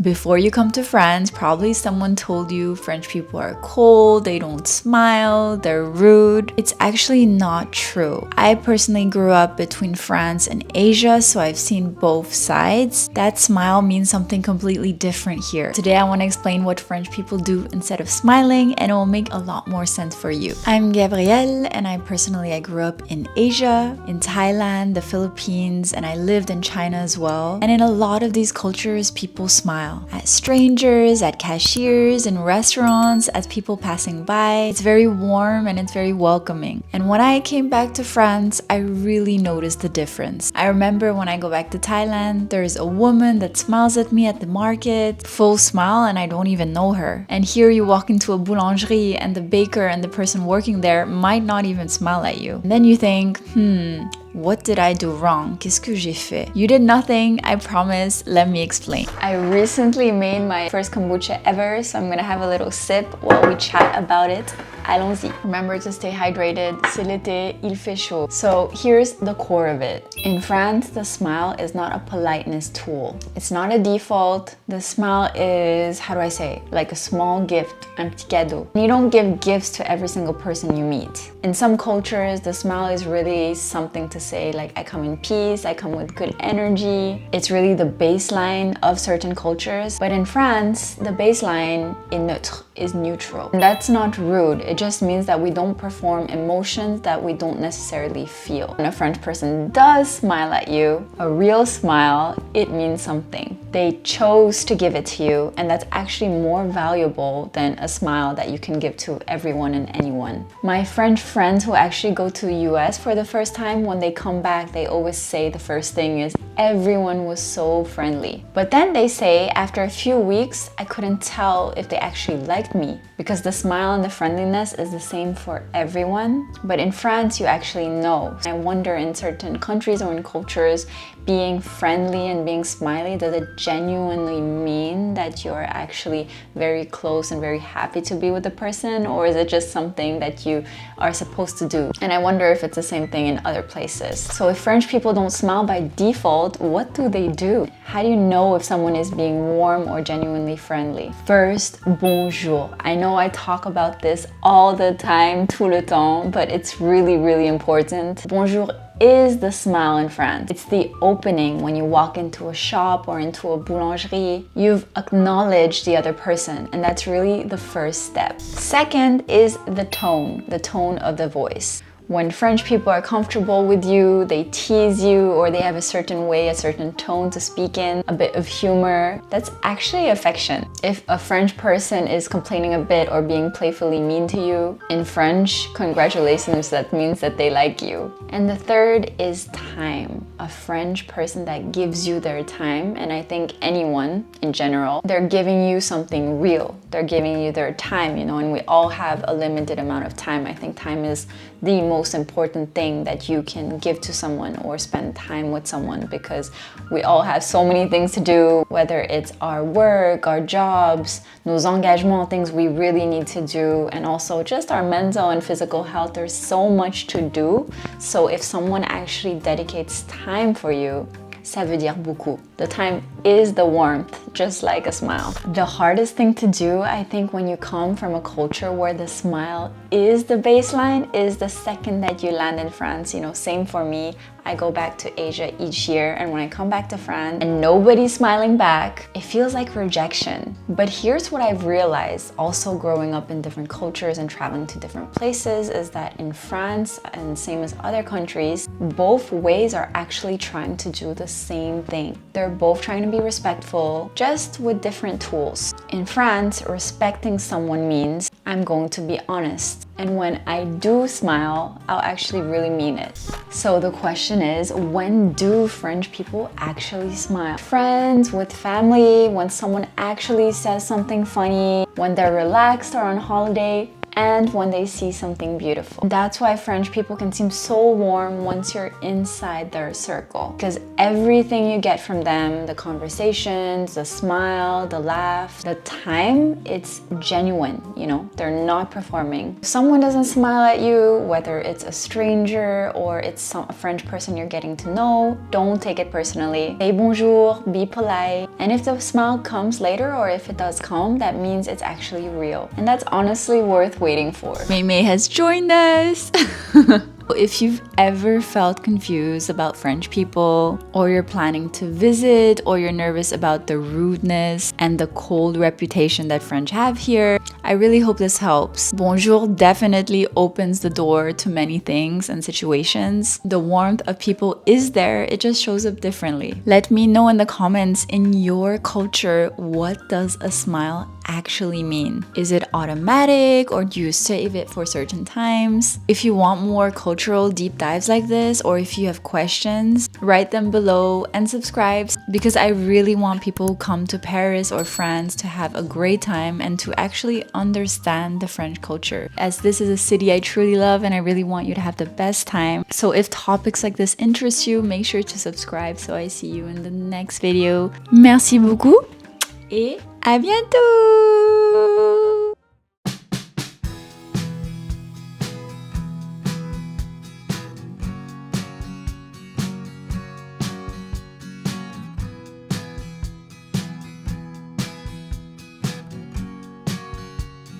Before you come to France, probably someone told you French people are cold, they don't smile, they're rude. It's actually not true. I personally grew up between France and Asia, so I've seen both sides. That smile means something completely different here. Today I want to explain what French people do instead of smiling, and it will make a lot more sense for you. I'm Gabrielle, and I grew up in Asia, in Thailand, the Philippines, and I lived in China as well. And in a lot of these cultures, people smile. At strangers, at cashiers, in restaurants, at people passing by. It's very warm and it's very welcoming. And when I came back to France, I really noticed the difference. I remember when I go back to Thailand, there's a woman that smiles at me at the market, full smile, and I don't even know her. And here you walk into a boulangerie and the baker and the person working there might not even smile at you. And then you think, what did I do wrong? Qu'est-ce que j'ai fait? You did nothing, I promise. Let me explain. I recently made my first kombucha ever, so I'm gonna have a little sip while we chat about it. Allons-y. Remember to stay hydrated. C'est l'été, il fait chaud. So here's the core of it. In France, the smile is not a politeness tool. It's not a default. The smile is, how do I say, like a small gift, un petit cadeau. You don't give gifts to every single person you meet. In some cultures, the smile is really something to say, like, I come in peace, I come with good energy. It's really the baseline of certain cultures. But in France, the baseline est neutre, is neutral. And that's not rude. It just means that we don't perform emotions that we don't necessarily feel. When a French person does smile at you, a real smile, it means something. They chose to give it to you, and that's actually more valuable than a smile that you can give to everyone and anyone. My French friends who actually go to the US for the first time, when they come back, they always say the first thing is, everyone was so friendly. But then they say, after a few weeks, I couldn't tell if they actually liked me, because the smile and the friendliness is the same for everyone. But in France, you actually know. I wonder, in certain countries or in cultures, being friendly and being smiley, does it genuinely mean that you're actually very close and very happy to be with the person, or is it just something that you are supposed to do? And I wonder if it's the same thing in other places. So if French people don't smile by default, what do they do? How do you know if someone is being warm or genuinely friendly? First, bonjour. I know I talk about this all the time, tout le temps, but it's really, really important. Bonjour is the smile in France. It's the opening when you walk into a shop or into a boulangerie. You've acknowledged the other person, and that's really the first step. Second is the tone of the voice. When French people are comfortable with you, they tease you, or they have a certain way, a certain tone to speak in, a bit of humor, that's actually affection. If a French person is complaining a bit or being playfully mean to you, in French, congratulations, that means that they like you. And the third is time. A French person that gives you their time, and I think anyone in general, they're giving you something real. They're giving you their time, and we all have a limited amount of time. I think time is the most important thing that you can give to someone or spend time with someone, because we all have so many things to do, whether it's our work, our jobs, nos engagements, things we really need to do, and also just our mental and physical health. There's so much to do. So if someone actually dedicates time for you, ça veut dire beaucoup. The time is the warmth, just like a smile. The hardest thing to do, I think, when you come from a culture where the smile is the baseline, is the second that you land in France. Same for me. I go back to Asia each year, and when I come back to France and nobody's smiling back, it feels like rejection. But here's what I've realized, also growing up in different cultures and traveling to different places, is that in France, and same as other countries, both ways are actually trying to do the same thing. They're both trying to be respectful, just with different tools. In France, respecting someone means I'm going to be honest. And when I do smile, I'll actually really mean it. So the question is, when do French people actually smile? Friends, with family, when someone actually says something funny, when they're relaxed or on holiday, and when they see something beautiful. That's why French people can seem so warm once you're inside their circle, because everything you get from them, the conversations, the smile, the laugh, the time, it's genuine, you know, they're not performing. If someone doesn't smile at you, whether it's a stranger or it's a French person you're getting to know, don't take it personally. Say bonjour, be polite, and if the smile comes later or if it does come, that means it's actually real. And that's honestly worth waiting for. Mei Mei has joined us! If you've ever felt confused about French people, or you're planning to visit, or you're nervous about the rudeness and the cold reputation that French have here, I really hope this helps. Bonjour definitely opens the door to many things and situations. The warmth of people is there, it just shows up differently. Let me know in the comments, in your culture, what does a smile actually mean? Is it automatic, or do you save it for certain times? If you want more cultural deep dives like this, or if you have questions, write them below and subscribe, because I really want people who come to Paris or France to have a great time and to actually understand the French culture, as this is a city I truly love and I really want you to have the best time. So if topics like this interest you, make sure to subscribe. So I see you in the next video. Merci beaucoup et à bientôt!